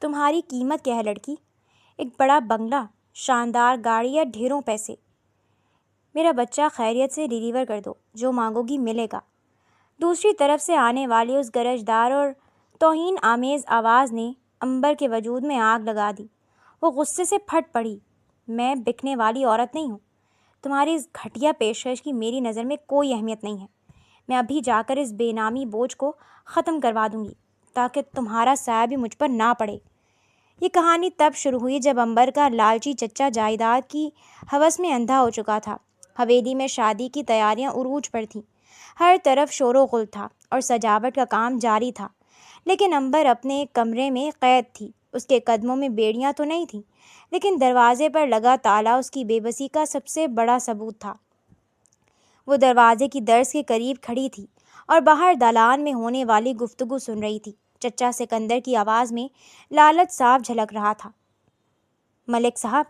تمہاری قیمت کیا ہے لڑکی؟ ایک بڑا بنگلہ، شاندار گاڑی یا ڈھیروں پیسے؟ میرا بچہ خیریت سے ڈیلیور کر دو، جو مانگو گی ملے گا۔ دوسری طرف سے آنے والی اس گرجدار اور توہین آمیز آواز نے امبر کے وجود میں آگ لگا دی۔ وہ غصے سے پھٹ پڑی۔ میں بکنے والی عورت نہیں ہوں۔ تمہاری اس گھٹیا پیشکش کی میری نظر میں کوئی اہمیت نہیں ہے۔ میں ابھی جا کر اس بے نامی بوجھ کو ختم کروا دوں گی تاکہ تمہارا سایہ بھی مجھ پر نہ پڑے۔ یہ کہانی تب شروع ہوئی جب امبر کا لالچی چچا جائیداد کی ہوس میں اندھا ہو چکا تھا۔ حویلی میں شادی کی تیاریاں عروج پر تھیں۔ ہر طرف شور و غل تھا اور سجاوٹ کا کام جاری تھا، لیکن امبر اپنے کمرے میں قید تھی۔ اس کے قدموں میں بیڑیاں تو نہیں تھیں، لیکن دروازے پر لگا تالا اس کی بے بسی کا سب سے بڑا ثبوت تھا۔ وہ دروازے کی درز کے قریب کھڑی تھی اور باہر دالان میں ہونے والی گفتگو سن رہی تھی۔ چچا سکندر کی آواز میں لالچ صاف جھلک رہا تھا۔ ملک صاحب،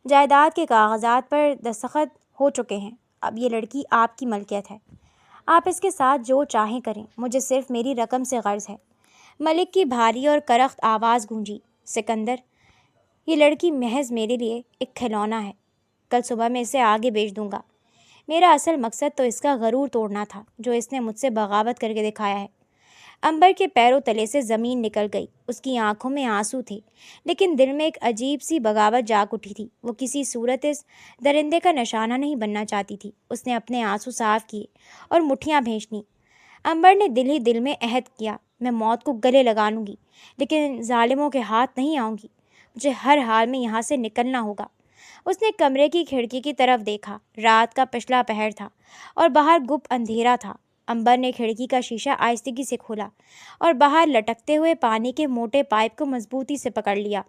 جائیداد کے کاغذات پر دستخط ہو چکے ہیں۔ اب یہ لڑکی آپ کی ملکیت ہے۔ آپ اس کے ساتھ جو چاہیں کریں، مجھے صرف میری رقم سے غرض ہے۔ ملک کی بھاری اور کرخت آواز گونجی۔ سکندر، یہ لڑکی محض میرے لیے ایک کھلونا ہے۔ کل صبح میں اسے آگے بیچ دوں گا۔ میرا اصل مقصد تو اس کا غرور توڑنا تھا جو اس نے مجھ سے بغاوت کر کے دکھایا ہے۔ امبر کے پیروں تلے سے زمین نکل گئی۔ اس کی آنکھوں میں آنسو تھے، لیکن دل میں ایک عجیب سی بغاوت جاگ اٹھی تھی۔ وہ کسی صورت اس درندے کا نشانہ نہیں بننا چاہتی تھی۔ اس نے اپنے آنسو صاف کیے اور مٹھیاں بھینچ لیں۔ امبر نے دل ہی دل میں عہد کیا، میں موت کو گلے لگا لوں گی، لیکن ظالموں کے ہاتھ نہیں آؤں گی۔ مجھے ہر حال میں یہاں سے نکلنا ہوگا۔ اس نے کمرے کی کھڑکی کی طرف دیکھا۔ رات کا پچھلا پہر تھا اور باہر گپ اندھیرا تھا۔ امبر نے کھڑکی کا شیشہ آہستگی سے کھولا اور باہر لٹکتے ہوئے پانی کے موٹے پائپ کو مضبوطی سے پکڑ لیا۔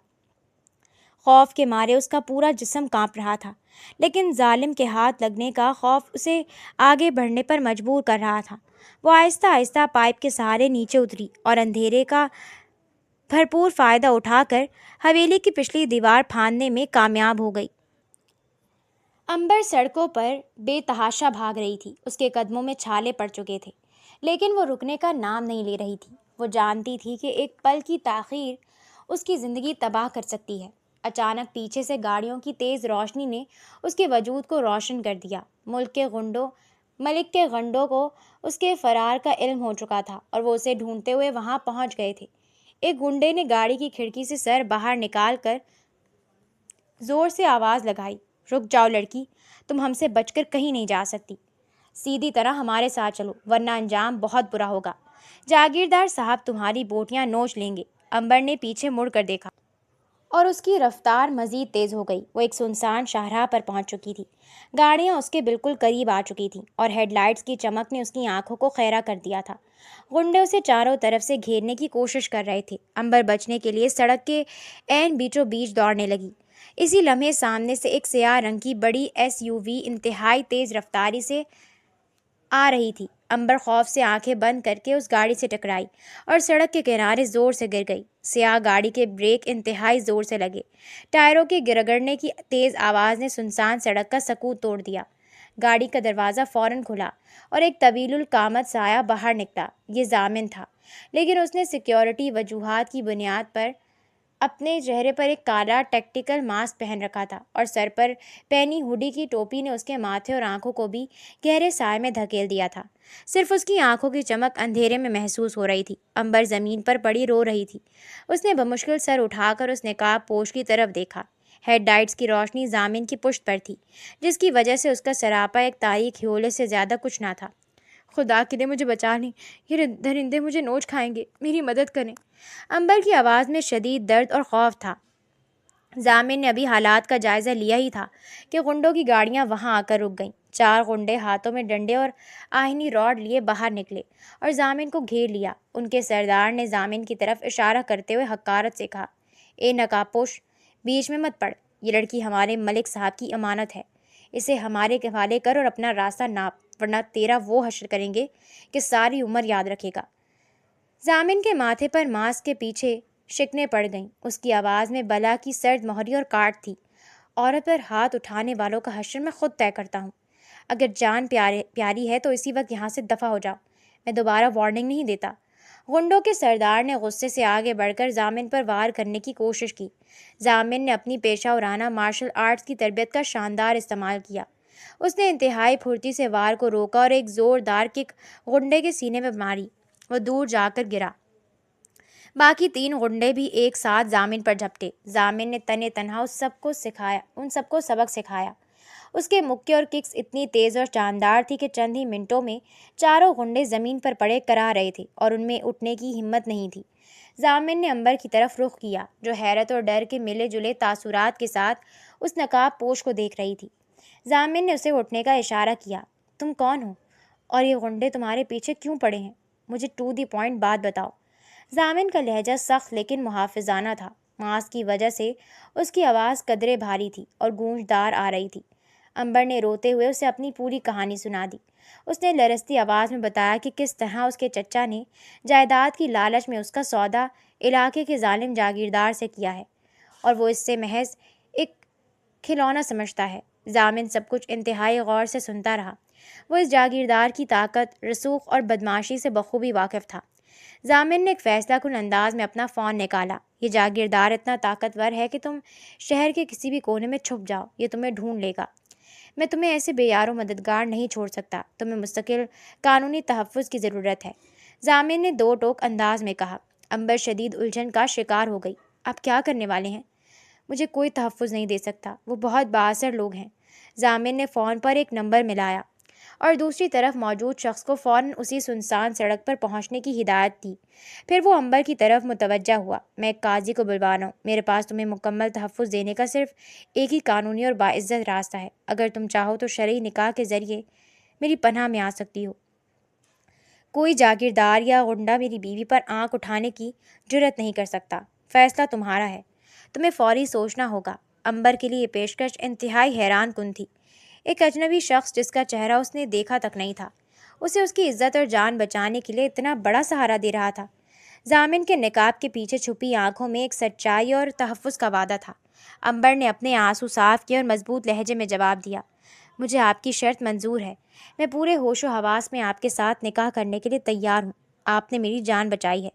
خوف کے مارے اس کا پورا جسم کانپ رہا تھا، لیکن ظالم کے ہاتھ لگنے کا خوف اسے آگے بڑھنے پر مجبور کر رہا تھا۔ وہ آہستہ آہستہ پائپ کے سہارے نیچے اتری اور اندھیرے کا بھرپور فائدہ اٹھا کر حویلی کی پچھلی دیوار پھاندنے میں کامیاب ہو گئی۔ امبر سڑکوں پر بے تحاشا بھاگ رہی تھی۔ اس کے قدموں میں چھالے پڑ چکے تھے، لیکن وہ رکنے کا نام نہیں لے رہی تھی۔ وہ جانتی تھی کہ ایک پل کی تاخیر اس کی زندگی تباہ کر سکتی ہے۔ اچانک پیچھے سے گاڑیوں کی تیز روشنی نے اس کے وجود کو روشن کر دیا۔ ملک کے غنڈوں کو اس کے فرار کا علم ہو چکا تھا اور وہ اسے ڈھونڈتے ہوئے وہاں پہنچ گئے تھے۔ ایک گنڈے نے گاڑی کی کھڑکی سے سر باہر نکال کر زور سے آواز لگائی، رک جاؤ لڑکی، تم ہم سے بچ کر کہیں نہیں جا سکتی۔ سیدھی طرح ہمارے ساتھ چلو، ورنہ انجام بہت برا ہوگا۔ جاگیردار صاحب تمہاری بوٹیاں نوچ لیں گے۔ امبر نے پیچھے مڑ کر دیکھا اور اس کی رفتار مزید تیز ہو گئی۔ وہ ایک سنسان شاہراہ پر پہنچ چکی تھی۔ گاڑیاں اس کے بالکل قریب آ چکی تھیں اور ہیڈ لائٹس کی چمک نے اس کی آنکھوں کو خیرہ کر دیا تھا۔ غنڈے اسے چاروں طرف سے گھیرنے کی کوشش کر رہے تھے۔ امبر بچنے کے لیے سڑک کے عین بیچوں بیچ دوڑنے لگی۔ اسی لمحے سامنے سے ایک سیاہ رنگ کی بڑی ایس یو وی انتہائی تیز رفتاری سے آ رہی تھی۔ امبر خوف سے آنکھیں بند کر کے اس گاڑی سے ٹکرائی اور سڑک کے کنارے زور سے گر گئی۔ سیاہ گاڑی کے بریک انتہائی زور سے لگے۔ ٹائروں کے رگڑنے کی تیز آواز نے سنسان سڑک کا سکوت توڑ دیا۔ گاڑی کا دروازہ فوراً کھلا اور ایک طویل القامت سایہ باہر نکلا۔ یہ ضامن تھا، لیکن اس نے سیکیورٹی وجوہات کی بنیاد پر اپنے چہرے پر ایک کالا ٹیکٹیکل ماسک پہن رکھا تھا اور سر پر پہنی ہوڈی کی ٹوپی نے اس کے ماتھے اور آنکھوں کو بھی گہرے سائے میں دھکیل دیا تھا۔ صرف اس کی آنکھوں کی چمک اندھیرے میں محسوس ہو رہی تھی۔ امبر زمین پر پڑی رو رہی تھی۔ اس نے بمشکل سر اٹھا کر اس نقاب پوش کی طرف دیکھا۔ ہیڈ لائٹس کی روشنی ضامن کی پشت پر تھی، جس کی وجہ سے اس کا سراپا ایک تاریک ہیولے سے زیادہ کچھ نہ تھا۔ خدا کے لیے مجھے بچا لیں، یہ درندے مجھے نوچ کھائیں گے، میری مدد کریں۔ امبر کی آواز میں شدید درد اور خوف تھا۔ ضامن نے ابھی حالات کا جائزہ لیا ہی تھا کہ غنڈوں کی گاڑیاں وہاں آ کر رک گئیں۔ 4 غنڈے ہاتھوں میں ڈنڈے اور آہنی راڈ لیے باہر نکلے اور ضامن کو گھیر لیا۔ ان کے سردار نے ضامن کی طرف اشارہ کرتے ہوئے حقارت سے کہا، اے نقاب پوش، بیچ میں مت پڑ۔ یہ لڑکی ہمارے ملک صاحب کی امانت ہے۔ اسے ہمارے حوالے کر اور اپنا راستہ ناپ، ورنہ تیرا وہ حشر کریں گے کہ ساری عمر یاد رکھے گا۔ ضامن کے ماتھے پر ماسک کے پیچھے شکنیں پڑ گئیں۔ اس کی آواز میں بلا کی سرد مہری اور کاٹ تھی۔ عورت پر ہاتھ اٹھانے والوں کا حشر میں خود طے کرتا ہوں۔ اگر جان پیاری ہے تو اسی وقت یہاں سے دفع ہو جاؤ۔ میں دوبارہ وارننگ نہیں دیتا۔ غنڈوں کے سردار نے غصے سے آگے بڑھ کر ضامن پر وار کرنے کی کوشش کی۔ ضامن نے اپنی پیشہ ورانہ مارشل آرٹس کی تربیت کا شاندار استعمال کیا۔ اس نے انتہائی پھرتی سے وار کو روکا اور ایک زوردار کک غنڈے کے سینے میں ماری۔ وہ دور جا کر گرا۔ باقی 3 غنڈے بھی ایک ساتھ ضامن پر جھپٹے۔ ضامن نے تنے تنہا ان سب کو سبق سکھایا۔ اس کے مکے اور ککس اتنی تیز اور شاندار تھی کہ چند ہی منٹوں میں چاروں غنڈے زمین پر پڑے کرا رہے تھے اور ان میں اٹھنے کی ہمت نہیں تھی۔ ضامن نے امبر کی طرف رخ کیا، جو حیرت اور ڈر کے ملے جلے تاثرات کے ساتھ اس نقاب پوش کو دیکھ رہی تھی۔ ضامن نے اسے اٹھنے کا اشارہ کیا۔ تم کون ہو اور یہ غنڈے تمہارے پیچھے کیوں پڑے ہیں؟ مجھے ٹو دی پوائنٹ بات بتاؤ۔ ضامن کا لہجہ سخت لیکن محافظانہ تھا۔ ماسک کی وجہ سے اس کی آواز قدرے بھاری تھی اور گونجدار آ رہی تھی۔ امبر نے روتے ہوئے اسے اپنی پوری کہانی سنا دی۔ اس نے لرزتی آواز میں بتایا کہ کس طرح اس کے چچا نے جائیداد کی لالچ میں اس کا سودا علاقے کے ظالم جاگیردار سے کیا ہے اور وہ اس سے محض ایک کھلونا سمجھتا ہے۔ ضامن سب کچھ انتہائی غور سے سنتا رہا۔ وہ اس جاگیردار کی طاقت، رسوخ اور بدماشی سے بخوبی واقف تھا۔ ضامن نے ایک فیصلہ کن انداز میں اپنا فون نکالا۔ یہ جاگیردار اتنا طاقتور ہے کہ تم شہر کے کسی بھی کونے میں چھپ جاؤ، یہ تمہیں ڈھونڈ لے گا۔ میں تمہیں ایسے بے یار و مددگار نہیں چھوڑ سکتا۔ تمہیں مستقل قانونی تحفظ کی ضرورت ہے، ضامن نے 2 ٹوک انداز میں کہا۔ امبر شدید الجھن کا شکار ہو گئی۔ آپ کیا کرنے والے ہیں؟ مجھے کوئی تحفظ نہیں دے سکتا، وہ بہت بااثر لوگ ہیں۔ ضامن نے فون پر ایک نمبر ملایا اور دوسری طرف موجود شخص کو فوراً اسی سنسان سڑک پر پہنچنے کی ہدایت دی۔ پھر وہ امبر کی طرف متوجہ ہوا۔ میں ایک قاضی کو بلوا رہا ہوں۔ میرے پاس تمہیں مکمل تحفظ دینے کا صرف ایک ہی قانونی اور باعزت راستہ ہے۔ اگر تم چاہو تو شرعی نکاح کے ذریعے میری پناہ میں آ سکتی ہو۔ کوئی جاگیردار یا غنڈہ میری بیوی پر آنکھ اٹھانے کی جرت نہیں کر سکتا۔ فیصلہ تمہارا ہے، تمہیں فوری سوچنا ہوگا۔ امبر کے لیے یہ پیشکش انتہائی حیران کن تھی۔ ایک اجنبی شخص جس کا چہرہ اس نے دیکھا تک نہیں تھا، اسے اس کی عزت اور جان بچانے کے لیے اتنا بڑا سہارا دے رہا تھا۔ ضامن کے نقاب کے پیچھے چھپی آنکھوں میں ایک سچائی اور تحفظ کا وعدہ تھا۔ امبر نے اپنے آنسو صاف کیے اور مضبوط لہجے میں جواب دیا، مجھے آپ کی شرط منظور ہے۔ میں پورے ہوش و حواس میں آپ کے ساتھ نکاح کرنے کے لیے تیار ہوں۔ آپ نے میری جان بچائی ہے،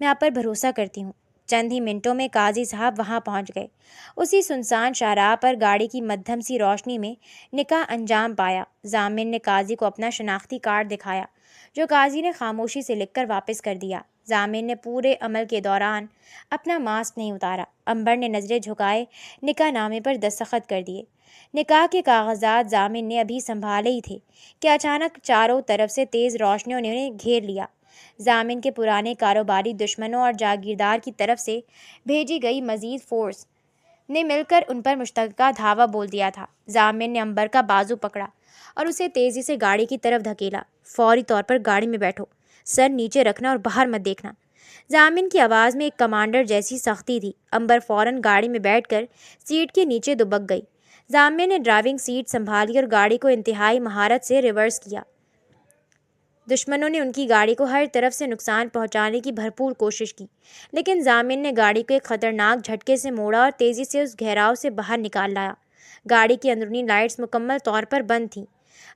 میں آپ پر بھروسہ کرتی ہوں۔ چند ہی منٹوں میں قاضی صاحب وہاں پہنچ گئے۔ اسی سنسان شاہراہ پر گاڑی کی مدھم سی روشنی میں نکاح انجام پایا۔ ضامن نے قاضی کو اپنا شناختی کارڈ دکھایا، جو قاضی نے خاموشی سے لکھ کر واپس کر دیا۔ ضامن نے پورے عمل کے دوران اپنا ماسک نہیں اتارا۔ امبر نے نظریں جھکائے نکاح نامے پر دستخط کر دیے۔ نکاح کے کاغذات ضامن نے ابھی سنبھالے ہی تھے کہ اچانک چاروں طرف سے تیز روشنیوں نے انہیں گھیر لیا۔ ضامن کے پرانے کاروباری دشمنوں اور جاگیردار کی طرف سے بھیجی گئی مزید فورس نے مل کر ان پر مشترکہ دھاوا بول دیا تھا۔ ضامن نے امبر کا بازو پکڑا اور اسے تیزی سے گاڑی کی طرف دھکیلا۔ فوری طور پر گاڑی میں بیٹھو، سر نیچے رکھنا اور باہر مت دیکھنا۔ ضامن کی آواز میں ایک کمانڈر جیسی سختی تھی۔ امبر فوراً گاڑی میں بیٹھ کر سیٹ کے نیچے دبک گئی۔ ضامن نے ڈرائیونگ سیٹ سنبھالی اور گاڑی کو انتہائی مہارت سے ریورس کیا۔ دشمنوں نے ان کی گاڑی کو ہر طرف سے نقصان پہنچانے کی بھرپور کوشش کی، لیکن ضامن نے گاڑی کو ایک خطرناک جھٹکے سے موڑا اور تیزی سے اس گھیراؤ سے باہر نکال لایا۔ گاڑی کی اندرونی لائٹس مکمل طور پر بند تھیں۔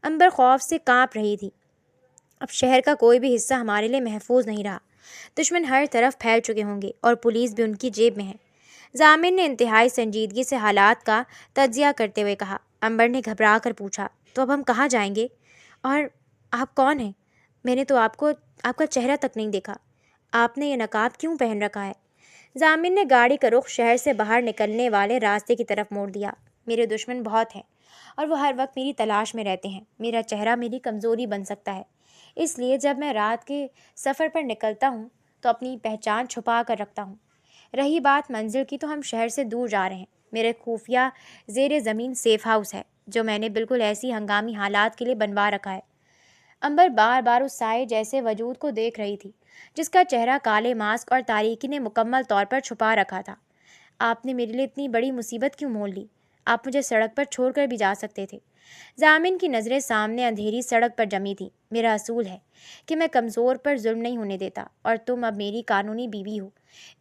امبر خوف سے کانپ رہی تھی۔ اب شہر کا کوئی بھی حصہ ہمارے لیے محفوظ نہیں رہا۔ دشمن ہر طرف پھیل چکے ہوں گے اور پولیس بھی ان کی جیب میں ہے۔ ضامن نے انتہائی سنجیدگی سے حالات کا تجزیہ کرتے ہوئے کہا۔ امبر نے گھبرا کر پوچھا، تو اب ہم کہاں جائیں گے؟ اور آپ کون ہیں؟ میں نے تو آپ کا چہرہ تک نہیں دیکھا۔ آپ نے یہ نقاب کیوں پہن رکھا ہے؟ ضامن نے گاڑی کا رخ شہر سے باہر نکلنے والے راستے کی طرف موڑ دیا۔ میرے دشمن بہت ہیں اور وہ ہر وقت میری تلاش میں رہتے ہیں۔ میرا چہرہ میری کمزوری بن سکتا ہے، اس لیے جب میں رات کے سفر پر نکلتا ہوں تو اپنی پہچان چھپا کر رکھتا ہوں۔ رہی بات منزل کی، تو ہم شہر سے دور جا رہے ہیں۔ میرے خفیہ زیر زمین سیف ہاؤس ہے، جو میں نے بالکل ایسی ہنگامی حالات کے لیے بنوا رکھا ہے۔ امبر بار بار اس سائے جیسے وجود کو دیکھ رہی تھی، جس کا چہرہ کالے ماسک اور تاریکی نے مکمل طور پر چھپا رکھا تھا۔ آپ نے میرے لیے اتنی بڑی مصیبت کیوں مول لی؟ آپ مجھے سڑک پر چھوڑ کر بھی جا سکتے تھے۔ ضامن کی نظریں سامنے اندھیری سڑک پر جمی تھیں۔ میرا اصول ہے کہ میں کمزور پر ظلم نہیں ہونے دیتا، اور تم اب میری قانونی بیوی ہو۔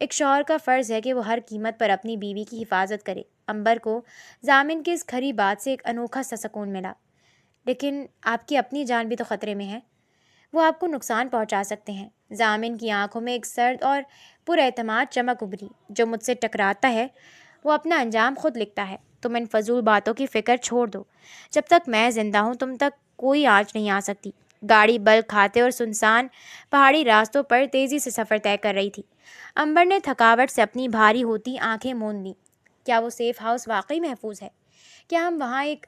ایک شوہر کا فرض ہے کہ وہ ہر قیمت پر اپنی بیوی کی حفاظت کرے۔ امبر کو ضامن کی اس کھری بات سے ایک انوکھا سا سکون ملا۔ لیکن آپ کی اپنی جان بھی تو خطرے میں ہے، وہ آپ کو نقصان پہنچا سکتے ہیں۔ ضامن کی آنکھوں میں ایک سرد اور پراعتماد چمک ابھری۔ جو مجھ سے ٹکراتا ہے وہ اپنا انجام خود لکھتا ہے۔ تم ان فضول باتوں کی فکر چھوڑ دو۔ جب تک میں زندہ ہوں تم تک کوئی آنچ نہیں آ سکتی۔ گاڑی بل کھاتے اور سنسان پہاڑی راستوں پر تیزی سے سفر طے کر رہی تھی۔ امبر نے تھکاوٹ سے اپنی بھاری ہوتی آنکھیں موند لیں۔ کیا وہ سیف ہاؤس واقعی محفوظ ہے؟ کیا ہم وہاں ایک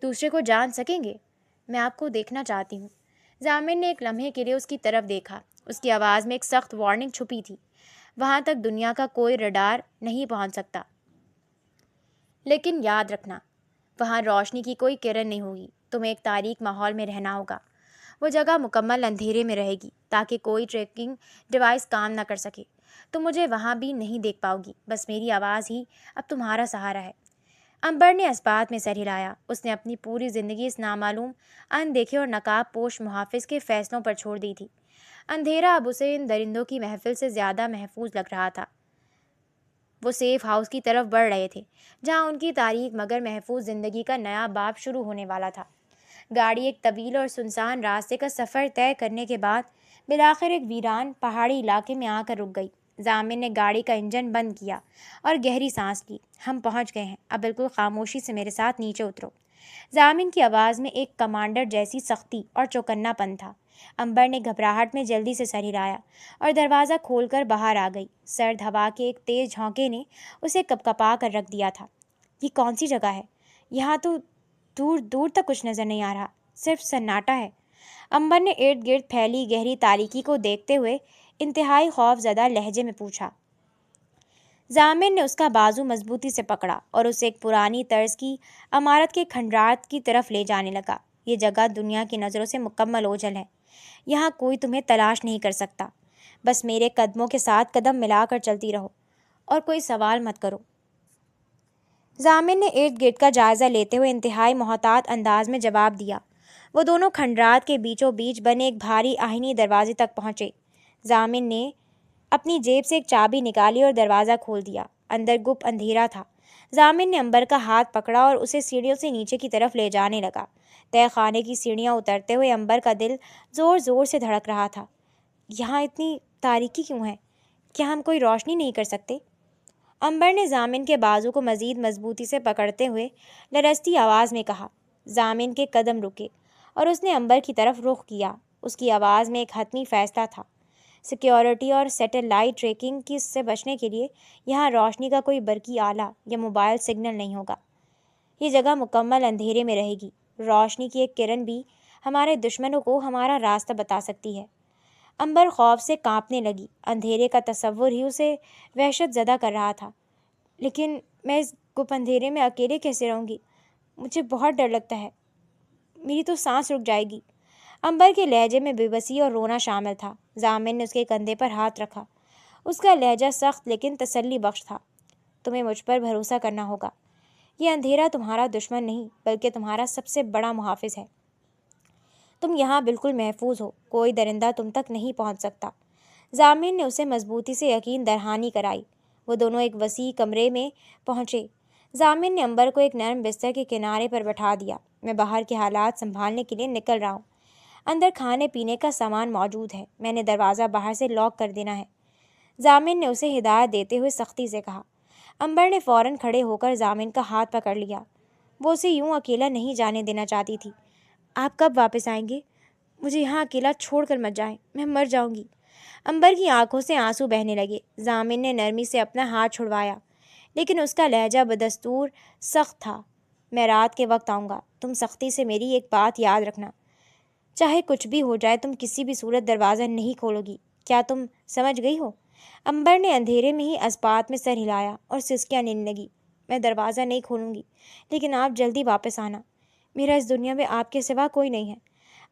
دوسرے کو جان سکیں گے؟ میں آپ کو دیکھنا چاہتی ہوں۔ ضامن نے ایک لمحے کے لیے اس کی طرف دیکھا۔ اس کی آواز میں ایک سخت وارننگ چھپی تھی۔ وہاں تک دنیا کا کوئی رڈار نہیں پہنچ سکتا، لیکن یاد رکھنا وہاں روشنی کی کوئی کرن نہیں ہوگی۔ تمہیں ایک تاریک ماحول میں رہنا ہوگا۔ وہ جگہ مکمل اندھیرے میں رہے گی تاکہ کوئی ٹریکنگ ڈیوائس کام نہ کر سکے۔ تم مجھے وہاں بھی نہیں دیکھ پاؤ گی، بس میری آواز ہی اب تمہارا سہارا ہے۔ امبر نے اس بات میں سر ہلایا۔ اس نے اپنی پوری زندگی اس نامعلوم، اندیکھے اور نقاب پوش محافظ کے فیصلوں پر چھوڑ دی تھی۔ اندھیرا اب اسے ان درندوں کی محفل سے زیادہ محفوظ لگ رہا تھا۔ وہ سیف ہاؤس کی طرف بڑھ رہے تھے، جہاں ان کی تاریک مگر محفوظ زندگی کا نیا باب شروع ہونے والا تھا۔ گاڑی ایک طویل اور سنسان راستے کا سفر طے کرنے کے بعد بالآخر ایک ویران پہاڑی علاقے میں آ کر رک گئی۔ ضامن نے گاڑی کا انجن بند کیا اور گہری سانس لی۔ ہم پہنچ گئے ہیں، اب بالکل خاموشی سے میرے ساتھ نیچے اترو۔ ضامن کی آواز میں ایک کمانڈر جیسی سختی اور چوکنا پن تھا۔ امبر نے گھبراہٹ میں جلدی سے سر ہلایا اور دروازہ کھول کر باہر آ گئی۔ سرد ہوا کے ایک تیز جھونکے نے اسے کپکپا کر رکھ دیا تھا۔ یہ کون سی جگہ ہے؟ یہاں تو دور دور تک کچھ نظر نہیں آ رہا، صرف سناٹا ہے۔ امبر نے ارد گرد پھیلی گہری تاریکی کو دیکھتے ہوئے انتہائی خوف زدہ لہجے میں پوچھا۔ ضامن نے اس کا بازو مضبوطی سے پکڑا اور اسے ایک پرانی طرز کی عمارت کے کھنڈرات کی طرف لے جانے لگا۔ یہ جگہ دنیا کی نظروں سے مکمل اوجھل ہے۔ یہاں کوئی تمہیں تلاش نہیں کر سکتا۔ بس میرے قدموں کے ساتھ قدم ملا کر چلتی رہو اور کوئی سوال مت کرو۔ ضامن نے ارد گرد کا جائزہ لیتے ہوئے انتہائی محتاط انداز میں جواب دیا۔ وہ دونوں کھنڈرات کے بیچوں بیچ بنے ایک بھاری آہنی دروازے تک پہنچے۔ ضامن نے اپنی جیب سے ایک چابی نکالی اور دروازہ کھول دیا۔ اندر گپ اندھیرا تھا۔ ضامن نے امبر کا ہاتھ پکڑا اور اسے سیڑھیوں سے نیچے کی طرف لے جانے لگا۔ تہہ خانے کی سیڑھیاں اترتے ہوئے امبر کا دل زور زور سے دھڑک رہا تھا۔ یہاں اتنی تاریکی کیوں ہے؟ کیا ہم کوئی روشنی نہیں کر سکتے؟ امبر نے ضامن کے بازو کو مزید مضبوطی سے پکڑتے ہوئے لرزتی آواز میں کہا۔ ضامن کے قدم رکے اور اس نے امبر کی طرف رخ کیا۔ اس کی آواز میں ایک حتمی فیصلہ تھا۔ سیکیورٹی اور سیٹلائٹ ٹریکنگ کی سے بچنے کے لیے یہاں روشنی کا کوئی برقی آلہ یا موبائل سگنل نہیں ہوگا۔ یہ جگہ مکمل اندھیرے میں رہے گی۔ روشنی کی ایک کرن بھی ہمارے دشمنوں کو ہمارا راستہ بتا سکتی ہے۔ امبر خوف سے کانپنے لگی۔ اندھیرے کا تصور ہی اسے وحشت زدہ کر رہا تھا۔ لیکن میں اس گپ اندھیرے میں اکیلے کیسے رہوں گی؟ مجھے بہت ڈر لگتا ہے، میری تو سانس رک جائے گی۔ امبر کے لہجے میں بے بسی اور رونا شامل تھا۔ ضامن نے اس کے کندھے پر ہاتھ رکھا۔ اس کا لہجہ سخت لیکن تسلی بخش تھا۔ تمہیں مجھ پر بھروسہ کرنا ہوگا۔ یہ اندھیرا تمہارا دشمن نہیں بلکہ تمہارا سب سے بڑا محافظ ہے۔ تم یہاں بالکل محفوظ ہو، کوئی درندہ تم تک نہیں پہنچ سکتا۔ ضامن نے اسے مضبوطی سے یقین دہانی کرائی۔ وہ دونوں ایک وسیع کمرے میں پہنچے۔ ضامن نے امبر کو ایک نرم بستر کے کنارے پر بٹھا دیا۔ میں باہر کے حالات سنبھالنے کے لیے نکل رہا ہوں۔ اندر کھانے پینے کا سامان موجود ہے، میں نے دروازہ باہر سے لاک کر دینا ہے۔ ضامن نے اسے ہدایت دیتے ہوئے سختی سے کہا۔ امبر نے فوراً کھڑے ہو کر ضامن کا ہاتھ پکڑ لیا۔ وہ اسے یوں اکیلا نہیں جانے دینا چاہتی تھی۔ آپ کب واپس آئیں گے؟ مجھے یہاں اکیلا چھوڑ کر مت جائیں، میں مر جاؤں گی۔ امبر کی آنکھوں سے آنسو بہنے لگے۔ ضامن نے نرمی سے اپنا ہاتھ چھڑوایا، لیکن اس کا لہجہ بدستور سخت تھا۔ میں رات کے وقت آؤں گا، تم سختی سے میری ایک بات یاد رکھنا، چاہے کچھ بھی ہو جائے تم کسی بھی صورت دروازہ نہیں کھولو گی، کیا تم سمجھ گئی ہو؟ امبر نے اندھیرے میں ہی اس بات میں سر ہلایا اور سسکیاں لینے لگی۔ میں دروازہ نہیں کھولوں گی، لیکن آپ جلدی واپس آنا، میرا اس دنیا میں آپ کے سوا کوئی نہیں ہے۔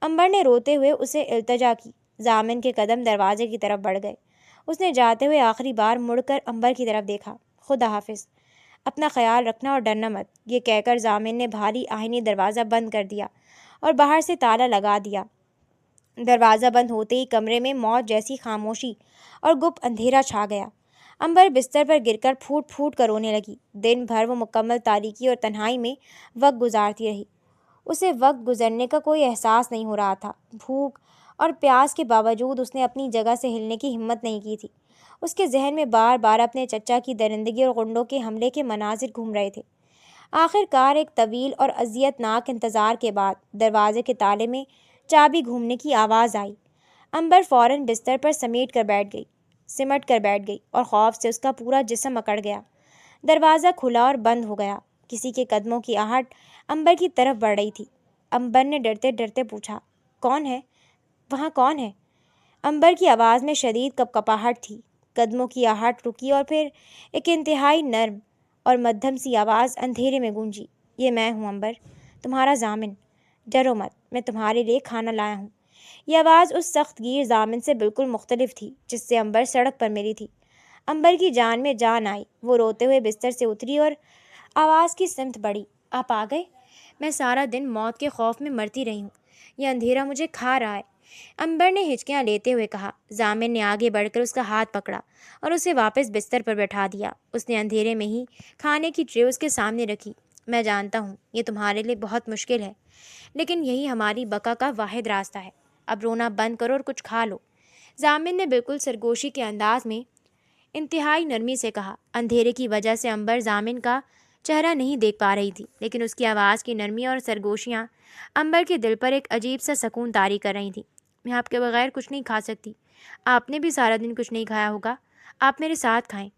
امبر نے روتے ہوئے اسے التجا کی۔ ضامن کے قدم دروازے کی طرف بڑھ گئے۔ اس نے جاتے ہوئے آخری بار مڑ کر امبر کی طرف دیکھا۔ خدا حافظ، اپنا خیال رکھنا اور ڈرنا مت، یہ کہہ کر ضامن نے بھاری آہنی دروازہ بند کر دیا اور باہر سے تالا لگا دیا۔ دروازہ بند ہوتے ہی کمرے میں موت جیسی خاموشی اور گپ اندھیرا چھا گیا۔ امبر بستر پر گر کر پھوٹ پھوٹ کر رونے لگی۔ دن بھر وہ مکمل تاریکی اور تنہائی میں وقت گزارتی رہی۔ اسے وقت گزرنے کا کوئی احساس نہیں ہو رہا تھا۔ بھوک اور پیاس کے باوجود اس نے اپنی جگہ سے ہلنے کی ہمت نہیں کی تھی۔ اس کے ذہن میں بار بار اپنے چچا کی درندگی اور غنڈوں کے حملے کے مناظر گھوم رہے تھے۔ آخر کار ایک طویل اور اذیت ناک انتظار کے بعد دروازے کے تالے میں چابی گھومنے کی آواز آئی۔ عنبر فوراً بستر پر سمٹ کر بیٹھ گئی اور خوف سے اس کا پورا جسم اکڑ گیا۔ دروازہ کھلا اور بند ہو گیا۔ کسی کے قدموں کی آہٹ عنبر کی طرف بڑھ رہی تھی۔ عنبر نے ڈرتے ڈرتے پوچھا، کون ہے؟ وہاں کون ہے؟ عنبر کی آواز میں شدید کپکپاہٹ تھی۔ قدموں کی آہٹ رکی اور پھر ایک انتہائی نرم اور مدھم سی آواز اندھیرے میں گونجی، یہ میں ہوں عنبر، تمہارا ضامن۔ ڈرو مت، میں تمہارے لیے کھانا لایا ہوں۔ یہ آواز اس سخت گیر ضامن سے بالکل مختلف تھی جس سے عنبر سڑک پر ملی تھی۔ عنبر کی جان میں جان آئی۔ وہ روتے ہوئے بستر سے اتری اور آواز کی سمت بڑھی۔ آپ آ گئے؟ میں سارا دن موت کے خوف میں مرتی رہی ہوں، یہ اندھیرا مجھے کھا رہا ہے، عنبر نے ہچکیاں لیتے ہوئے کہا۔ ضامن نے آگے بڑھ کر اس کا ہاتھ پکڑا اور اسے واپس بستر پر بٹھا دیا۔ اس نے اندھیرے میں ہی کھانے کی ٹرے اس کے سامنے رکھی۔ میں جانتا ہوں یہ تمہارے لیے بہت مشکل ہے، لیکن یہی ہماری بقا کا واحد راستہ ہے۔ اب رونا بند کرو اور کچھ کھا لو، ضامن نے بالکل سرگوشی کے انداز میں انتہائی نرمی سے کہا۔ اندھیرے کی وجہ سے عنبر ضامن کا چہرہ نہیں دیکھ پا رہی تھی، لیکن اس کی آواز کی نرمی اور سرگوشیاں عنبر کے دل پر ایک عجیب سا سکون طاری کر رہی تھیں۔ میں آپ کے بغیر کچھ نہیں کھا سکتی، آپ نے بھی سارا دن کچھ نہیں کھایا ہوگا، آپ میرے ساتھ کھائیں۔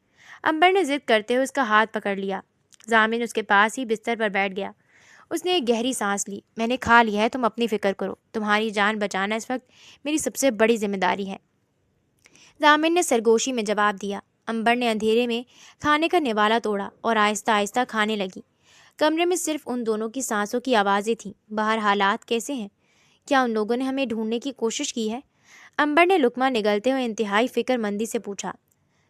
عنبر نے ضد کرتے ہوئے اس کا ہاتھ پکڑ لیا۔ ضامن اس کے پاس ہی بستر پر بیٹھ گیا۔ اس نے ایک گہری سانس لی۔ میں نے کھا لیا ہے، تم اپنی فکر کرو، تمہاری جان بچانا اس وقت میری سب سے بڑی ذمہ داری ہے، ضامن نے سرگوشی میں جواب دیا۔ عنبر نے اندھیرے میں کھانے کا نوالا توڑا اور آہستہ آہستہ کھانے لگی۔ کمرے میں صرف ان دونوں کی سانسوں کی آوازیں تھیں۔ باہر حالات کیسے ہیں؟ کیا ان لوگوں نے ہمیں ڈھونڈنے کی کوشش کی ہے؟ عنبر نے لقمہ نگلتے ہوئے انتہائی فکر مندی سے پوچھا۔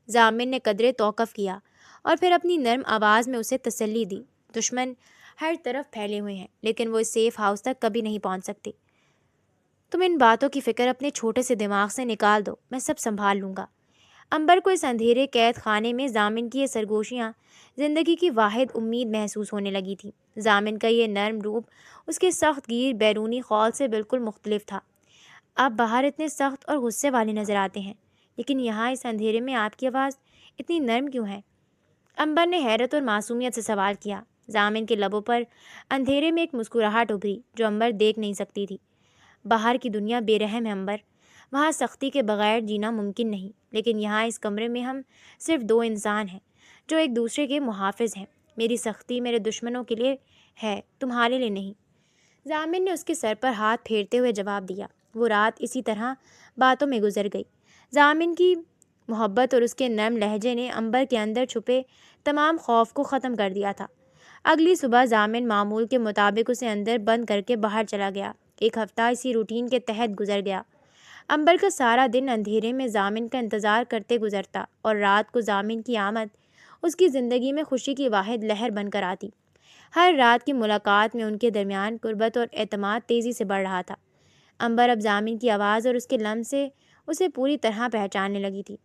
ضامن نے قدرے توقف کیا اور پھر اپنی نرم آواز میں اسے تسلی دی۔ دشمن ہر طرف پھیلے ہوئے ہیں، لیکن وہ اس سیف ہاؤس تک کبھی نہیں پہنچ سکتے۔ تم ان باتوں کی فکر اپنے چھوٹے سے دماغ سے نکال دو، میں سب سنبھال لوں گا۔ عنبر کو اس اندھیرے قید خانے میں ضامن کی یہ سرگوشیاں زندگی کی واحد امید محسوس ہونے لگی تھی۔ ضامن کا یہ نرم روپ اس کے سخت گیر بیرونی خول سے بالکل مختلف تھا۔ آپ باہر اتنے سخت اور غصے والے نظر آتے ہیں، لیکن یہاں اس اندھیرے میں آپ کی آواز اتنی نرم کیوں ہے؟ عنبر نے حیرت اور معصومیت سے سوال کیا۔ ضامن کے لبوں پر اندھیرے میں ایک مسکراہٹ ابھری جو عنبر دیکھ نہیں سکتی تھی۔ باہر کی دنیا بے رحم ہے عنبر، وہاں سختی کے بغیر جینا ممکن نہیں، لیکن یہاں اس کمرے میں ہم صرف دو انسان ہیں جو ایک دوسرے کے محافظ ہیں۔ میری سختی میرے دشمنوں کے لیے ہے، تمہارے لیے نہیں، ضامن نے اس کے سر پر ہاتھ پھیرتے ہوئے جواب دیا۔ وہ رات اسی طرح باتوں میں گزر گئی۔ ضامن کی محبت اور اس کے نرم لہجے نے عنبر کے اندر چھپے تمام خوف کو ختم کر دیا تھا۔ اگلی صبح ضامن معمول کے مطابق اسے اندر بند کر کے باہر چلا گیا۔ ایک ہفتہ اسی روٹین کے تحت گزر گیا۔ عنبر کا سارا دن اندھیرے میں ضامن کا انتظار کرتے گزرتا اور رات کو ضامن کی آمد اس کی زندگی میں خوشی کی واحد لہر بن کر آتی۔ ہر رات کی ملاقات میں ان کے درمیان قربت اور اعتماد تیزی سے بڑھ رہا تھا۔ عنبر اب ضامن کی آواز اور اس کے لمس سے اسے پوری طرح پہچاننے لگی تھی۔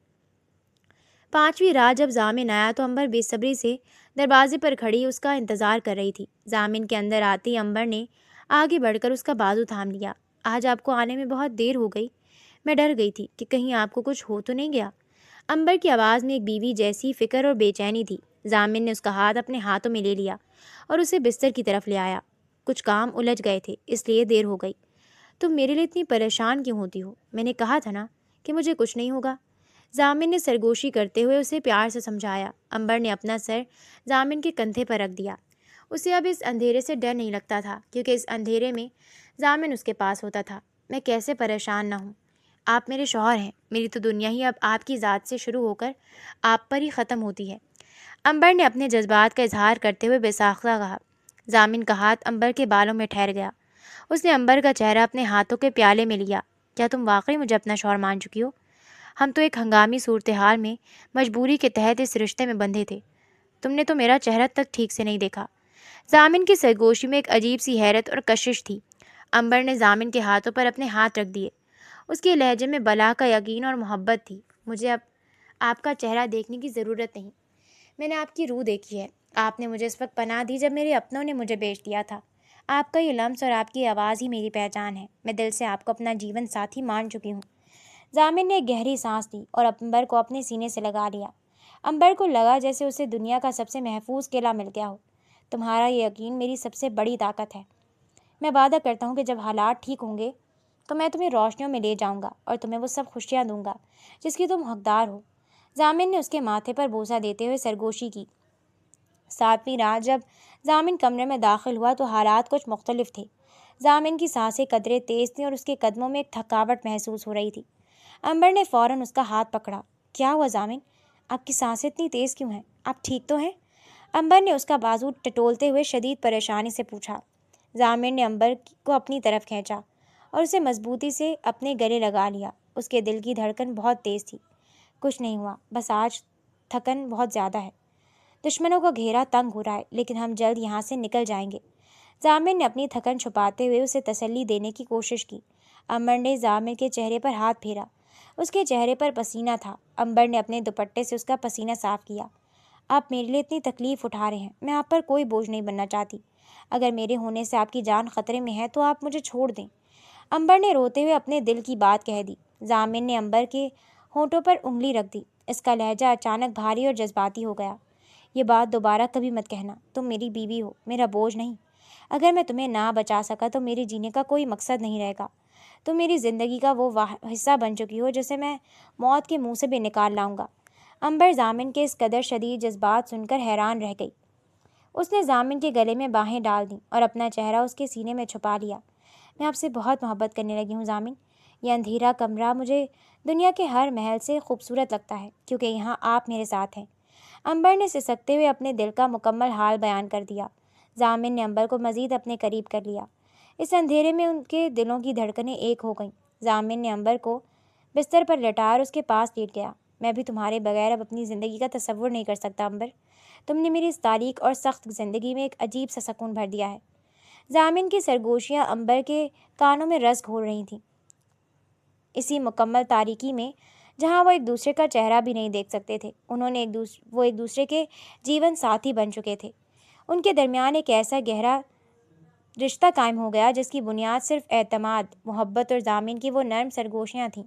پانچویں رات جب ضامن آیا تو عنبر بے صبری سے دروازے پر کھڑی اس کا انتظار کر رہی تھی۔ ضامن کے اندر آتے ہی عنبر نے آگے بڑھ کر اس کا بازو تھام لیا۔ آج آپ کو آنے میں بہت دیر ہو گئی، میں ڈر گئی تھی کہ کہیں آپ کو کچھ ہو تو نہیں گیا۔ عنبر کی آواز میں ایک بیوی جیسی فکر اور بے چینی تھی۔ ضامن نے اس کا ہاتھ اپنے ہاتھوں میں لے لیا اور اسے بستر کی طرف لے آیا۔ کچھ کام الجھ گئے تھے، اس لیے دیر ہو گئی۔ تم میرے لیے اتنی پریشان کیوں ہوتی ہو؟ میں نے کہا تھا نا کہ مجھے کچھ نہیں ہوگا، ضامن نے سرگوشی کرتے ہوئے اسے پیار سے سمجھایا۔ عنبر نے اپنا سر ضامن کے کندھے پر رکھ دیا۔ اسے اب اس اندھیرے سے ڈر نہیں لگتا تھا، کیونکہ اس اندھیرے میں ضامن اس کے پاس ہوتا تھا۔ میں کیسے پریشان نہ ہوں، آپ میرے شوہر ہیں، میری تو دنیا ہی اب آپ کی ذات سے شروع ہو کر آپ پر ہی ختم ہوتی ہے، عنبر نے اپنے جذبات کا اظہار کرتے ہوئے بے ساختہ کہا۔ ضامن کا ہاتھ عنبر کے بالوں میں ٹھہر گیا۔ اس نے عنبر کا چہرہ اپنے ہاتھوں کے پیالے میں لیا۔ کیا تم واقعی مجھے اپنا شوہر مان چکی ہو؟ ہم تو ایک ہنگامی صورتحال میں مجبوری کے تحت اس رشتے میں بندھے تھے، تم نے تو میرا چہرہ تک ٹھیک سے نہیں دیکھا۔ ضامن کی سرگوشی میں ایک عجیب سی حیرت اور کشش تھی۔ عنبر نے ضامن کے ہاتھوں پر اپنے ہاتھ رکھ دیے۔ اس کے لہجے میں بلا کا یقین اور محبت تھی۔ مجھے اب آپ کا چہرہ دیکھنے کی ضرورت نہیں، میں نے آپ کی روح دیکھی ہے۔ آپ نے مجھے اس وقت پناہ دی جب میرے اپنوں نے مجھے بیچ دیا تھا۔ آپ کا یہ لمس اور آپ کی آواز ہی میری پہچان ہے۔ میں دل سے آپ کو اپنا جیون ساتھی مان چکی ہوں۔ ضامن نے ایک گہری سانس لی اور امبر کو اپنے سینے سے لگا لیا۔ امبر کو لگا جیسے اسے دنیا کا سب سے محفوظ قلعہ مل گیا ہو۔ تمہارا یہ یقین میری سب سے بڑی طاقت ہے۔ میں وعدہ کرتا ہوں کہ جب حالات ٹھیک ہوں گے تو میں تمہیں روشنیوں میں لے جاؤں گا اور تمہیں وہ سب خوشیاں دوں گا جس کی تم حقدار ہو۔ ضامن نے اس کے ماتھے پر بوسہ دیتے ہوئے سرگوشی کی۔ 7ویں رات جب ضامن کمرے میں داخل ہوا تو حالات کچھ مختلف تھے۔ ضامن کی سانسیں قدرے تیز تھیں اور اس کے قدموں میں ایک تھکاوٹ محسوس ہو رہی تھی۔ امبر نے فوراً اس کا ہاتھ پکڑا۔ کیا ہوا ضامن؟ آپ کی سانسیں اتنی تیز کیوں ہیں؟ آپ ٹھیک تو ہیں؟ امبر نے اس کا بازو ٹٹولتے ہوئے شدید پریشانی سے پوچھا۔ ضامن نے امبر کو اپنی طرف کھینچا اور اسے مضبوطی سے اپنے گلے لگا لیا۔ اس کے دل کی دھڑکن بہت تیز تھی۔ کچھ نہیں ہوا، بس آج تھکن بہت زیادہ ہے۔ دشمنوں کا گھیرا تنگ ہو رہا ہے لیکن ہم جلد یہاں سے نکل جائیں گے۔ ضامن نے اپنی تھکن چھپاتے ہوئے اسے تسلی دینے کی کوشش کی۔ امبر نے ضامن کے چہرے پر ہاتھ پھیرا۔ اس کے چہرے پر پسینہ تھا۔ امبر نے اپنے دوپٹے سے اس کا پسینہ صاف کیا۔ آپ میرے لیے اتنی تکلیف اٹھا رہے ہیں، میں آپ پر کوئی بوجھ نہیں بننا چاہتی۔ اگر میرے ہونے سے آپ کی جان خطرے میں ہے تو آپ مجھے چھوڑ دیں۔ امبر نے روتے ہوئے اپنے دل کی بات کہہ دی۔ ضامن نے امبر کے ہونٹوں پر انگلی رکھ دی۔ اس کا لہجہ اچانک بھاری اور جذباتی ہو گیا۔ یہ بات دوبارہ کبھی مت کہنا۔ تم میری بیوی ہو، میرا بوجھ نہیں۔ اگر میں تمہیں نہ بچا سکا تو میرے جینے کا کوئی مقصد نہیں رہے گا۔ تم میری زندگی کا وہ حصہ بن چکی ہو جسے میں موت کے منہ سے بھی نکال لاؤں گا۔ امبر ضامن کے اس قدر شدید جذبات سن کر حیران رہ گئی۔ اس نے ضامن کے گلے میں باہیں ڈال دیں اور اپنا چہرہ اس کے سینے میں چھپا لیا۔ میں آپ سے بہت محبت کرنے لگی ہوں ضامن۔ یہ اندھیرا کمرہ مجھے دنیا کے ہر محل سے خوبصورت لگتا ہے کیونکہ یہاں آپ میرے ساتھ ہیں۔ امبر نے سسکتے ہوئے اپنے دل کا مکمل حال بیان کر دیا۔ ضامن نے امبر کو مزید اپنے قریب کر لیا۔ اس اندھیرے میں ان کے دلوں کی دھڑکنیں ایک ہو گئیں۔ ضامن نے امبر کو بستر پر لٹایا اور اس کے پاس لیٹ گیا۔ میں بھی تمہارے بغیر اب اپنی زندگی کا تصور نہیں کر سکتا امبر۔ تم نے میری اس تاریک اور سخت زندگی میں ایک عجیب سا سکون بھر دیا ہے۔ ضامن کی سرگوشیاں امبر کے کانوں میں رس گھول رہی تھیں۔ اسی مکمل تاریکی میں جہاں وہ ایک دوسرے کا چہرہ بھی نہیں دیکھ سکتے تھے، وہ ایک دوسرے کے جیون ساتھی بن چکے تھے۔ ان کے درمیان ایک ایسا گہرا رشتہ قائم ہو گیا جس کی بنیاد صرف اعتماد، محبت اور ضامن کی وہ نرم سرگوشیاں تھیں۔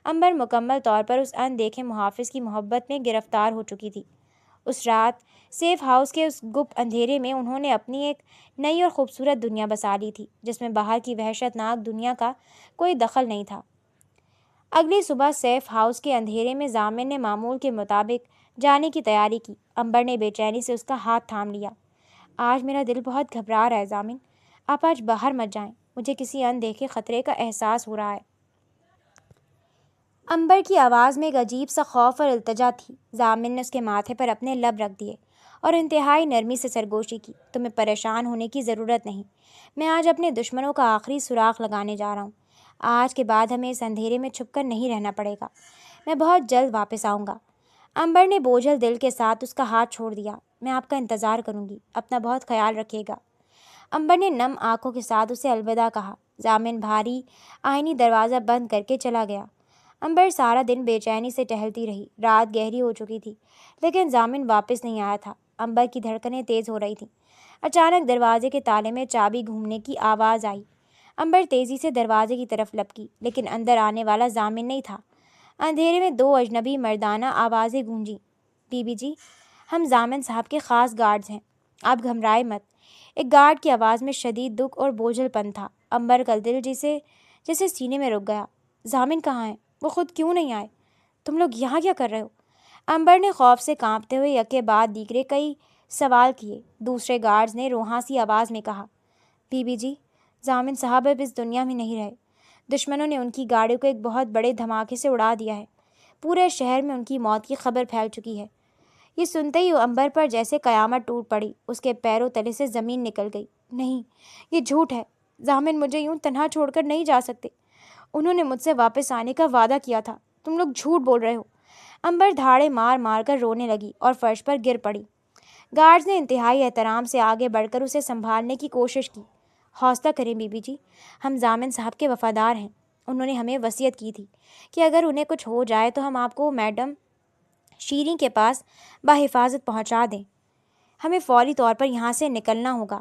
امبر مکمل طور پر اس اندیکھے محافظ کی محبت میں گرفتار ہو چکی تھی۔ اس رات سیف ہاؤس کے اس گپ اندھیرے میں انہوں نے اپنی ایک نئی اور خوبصورت دنیا بسا لی تھی جس میں باہر کی وحشت ناک دنیا کا کوئی دخل نہیں تھا۔ اگلی صبح سیف ہاؤس کے اندھیرے میں ضامن نے معمول کے مطابق جانے کی تیاری کی۔ امبر نے بے چینی سے اس کا ہاتھ تھام لیا۔ آج میرا دل بہت گھبرا رہا ہے ضامن، آپ آج باہر مت جائیں، مجھے کسی اندیکھے خطرے کا احساس ہو رہا ہے۔ امبر کی آواز میں ایک عجیب سا خوف اور التجا تھی۔ ضامن نے اس کے ماتھے پر اپنے لب رکھ دیے اور انتہائی نرمی سے سرگوشی کی۔ تمہیں پریشان ہونے کی ضرورت نہیں، میں آج اپنے دشمنوں کا آخری سوراخ لگانے جا رہا ہوں۔ آج کے بعد ہمیں اس اندھیرے میں چھپ کر نہیں رہنا پڑے گا، میں بہت جلد واپس آؤں گا۔ امبر نے بوجھل دل کے ساتھ اس کا ہاتھ چھوڑ دیا۔ میں آپ کا انتظار کروں گی، اپنا بہت خیال رکھیے گا۔ امبر نے نم آنکھوں کے ساتھ اسے الوداع کہا۔ ضامن بھاری آئینی دروازہ بند کر کے چلا گیا۔ امبر سارا دن بے چینی سے ٹہلتی رہی۔ رات گہری ہو چکی تھی لیکن ضامن واپس نہیں آیا تھا۔ امبر کی دھڑکنیں تیز ہو رہی تھیں۔ اچانک دروازے کے تالے میں چابی گھومنے کی آواز آئی۔ امبر تیزی سے دروازے کی طرف لپکی لیکن اندر آنے والا ضامن نہیں تھا۔ اندھیرے میں دو اجنبی مردانہ آوازیں گونجیں۔ بی بی جی، ہم ضامن صاحب کے خاص گارڈز ہیں، آپ گھبرائے مت۔ ایک گارڈ کی آواز میں شدید دکھ اور بوجھل پن تھا۔ امبر کا دل جیسے سینے میں رک گیا۔ ضامن کہاں ہیں؟ وہ خود کیوں نہیں آئے؟ تم لوگ یہاں کیا کر رہے ہو؟ امبر نے خوف سے کانپتے ہوئے یکے بعد دیگرے کئی سوال کیے۔ دوسرے گارڈز نے روحاں سی آواز میں کہا، بی بی جی، ضامن صاحب اب اس دنیا میں نہیں رہے۔ دشمنوں نے ان کی گاڑی کو ایک بہت بڑے دھماکے سے اڑا دیا ہے۔ پورے شہر میں ان کی موت کی خبر پھیل چکی ہے۔ یہ سنتے ہی امبر پر جیسے قیامت ٹوٹ پڑی۔ اس کے پیروں تلے سے زمین نکل گئی۔ نہیں، یہ جھوٹ ہے۔ ضامن مجھے یوں تنہا چھوڑ کر نہیں جا سکتے۔ انہوں نے مجھ سے واپس آنے کا وعدہ کیا تھا۔ تم لوگ جھوٹ بول رہے ہو۔ امبر دھاڑے مار مار کر رونے لگی اور فرش پر گر پڑی۔ گارڈز نے انتہائی احترام سے آگے بڑھ کر اسے سنبھالنے کی کوشش کی۔ حوصلہ کریں بی بی جی، ہم ضامن صاحب کے وفادار ہیں۔ انہوں نے ہمیں وصیت کی تھی کہ اگر انہیں کچھ ہو جائے تو ہم آپ کو میڈم شیریں کے پاس بحفاظت پہنچا دیں۔ ہمیں فوری طور پر یہاں سے نکلنا ہوگا۔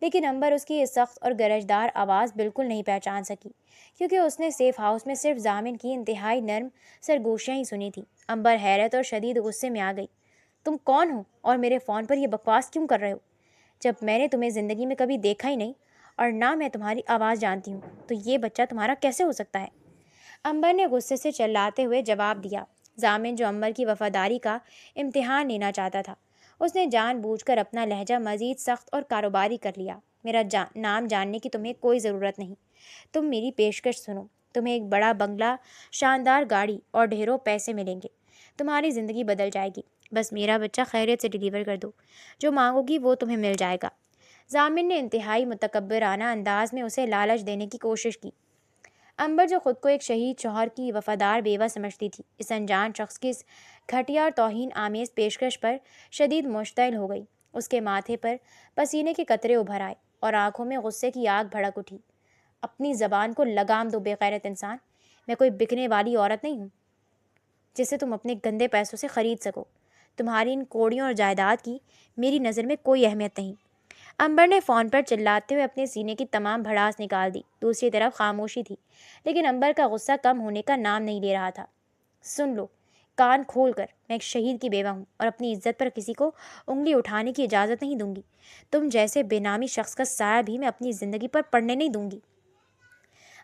لیکن امبر اس کی سخت اور گرجدار آواز بالکل نہیں پہچان سکی، کیونکہ اس نے سیف ہاؤس میں صرف ضامن کی انتہائی نرم سرگوشیاں ہی سنی تھیں۔ امبر حیرت اور شدید غصے میں آ گئی۔ تم کون ہو اور میرے فون پر یہ بکواس کیوں کر رہے ہو؟ جب میں نے تمہیں زندگی میں کبھی دیکھا ہی نہیں اور نہ میں تمہاری آواز جانتی ہوں، تو یہ بچہ تمہارا کیسے ہو سکتا ہے؟ امبر نے غصے سے چلاتے ہوئے جواب دیا۔ ضامن جو امبر کی وفاداری کا امتحان لینا چاہتا تھا، اس نے جان بوجھ کر اپنا لہجہ مزید سخت اور کاروباری کر لیا۔ میرا نام جاننے کی تمہیں کوئی ضرورت نہیں۔ تم میری پیشکش سنو۔ تمہیں ایک بڑا بنگلہ، شاندار گاڑی اور ڈھیروں پیسے ملیں گے۔ تمہاری زندگی بدل جائے گی۔ بس میرا بچہ خیریت سے ڈیلیور کر دو۔ جو مانگو گی وہ تمہیں مل جائے گا۔ ضامن نے انتہائی متکبرانہ انداز میں اسے لالچ دینے کی کوشش کی۔ امبر جو خود کو ایک شہید شوہر کی وفادار بیوہ سمجھتی تھی، اس انجان شخص کی اس گھٹیا اور توہین آمیز پیشکش پر شدید مشتعل ہو گئی۔ اس کے ماتھے پر پسینے کے قطرے ابھر آئے اور آنکھوں میں غصے کی آگ بھڑک اٹھی۔ اپنی زبان کو لگام دو بے غیرت انسان۔ میں کوئی بکنے والی عورت نہیں ہوں جسے تم اپنے گندے پیسوں سے خرید سکو۔ تمہاری ان کوڑیوں اور جائیداد کی میری نظر میں کوئی اہمیت نہیں۔ امبر نے فون پر چلاتے ہوئے اپنے سینے کی تمام بھڑاس نکال دی۔ دوسری طرف خاموشی تھی، لیکن امبر کا غصہ کم ہونے کا نام نہیں لے رہا تھا۔ سن لو کان کھول کر، میں ایک شہید کی بیوہ ہوں اور اپنی عزت پر کسی کو انگلی اٹھانے کی اجازت نہیں دوں گی۔ تم جیسے بے نامی شخص کا سایہ بھی میں اپنی زندگی پر پڑنے نہیں دوں گی۔